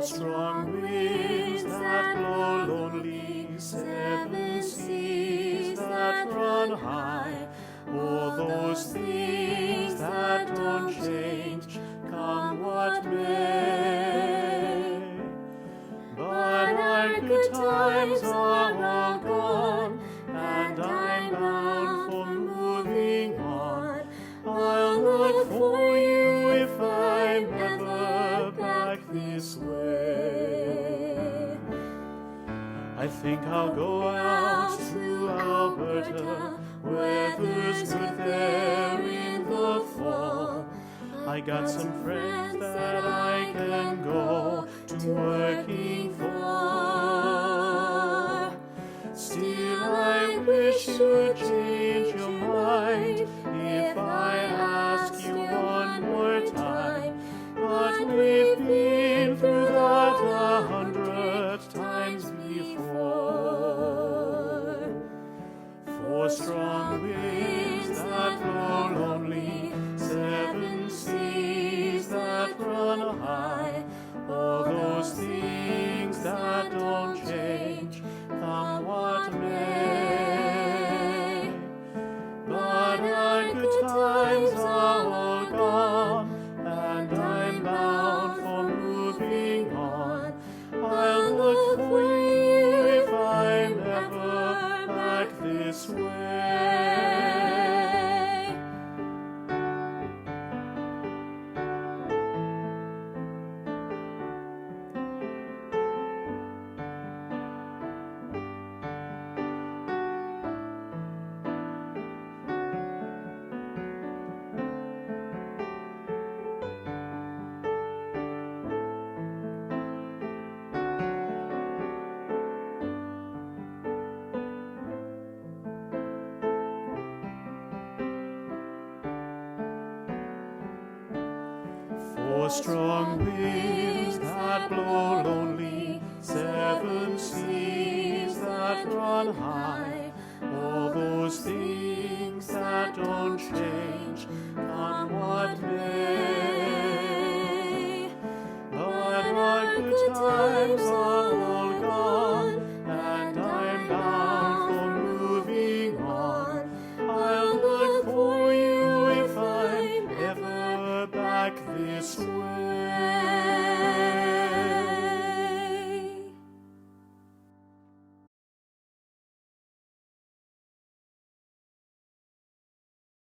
strong winds that blow lonely, seven seas that run high, all those things that don't change, come what may. But our good times are all gone, and I'm bound for moving on. I'll look for you if I'm ever back this way. I think I'll go out to Alberta, weather's good there in the fall. I got some friends that I can go to working for. Still, I wish you'd change your mind if I ask you one more time. But we've been through that 100 times before. Four strong winds that blow lonely, seven seas that run high, all those things that don't change, come what may. But our good times are all gone, and I'm bound for moving on. I'll look for you if I'm ever back this way. Four strong winds that blow lonely, seven seas that run high.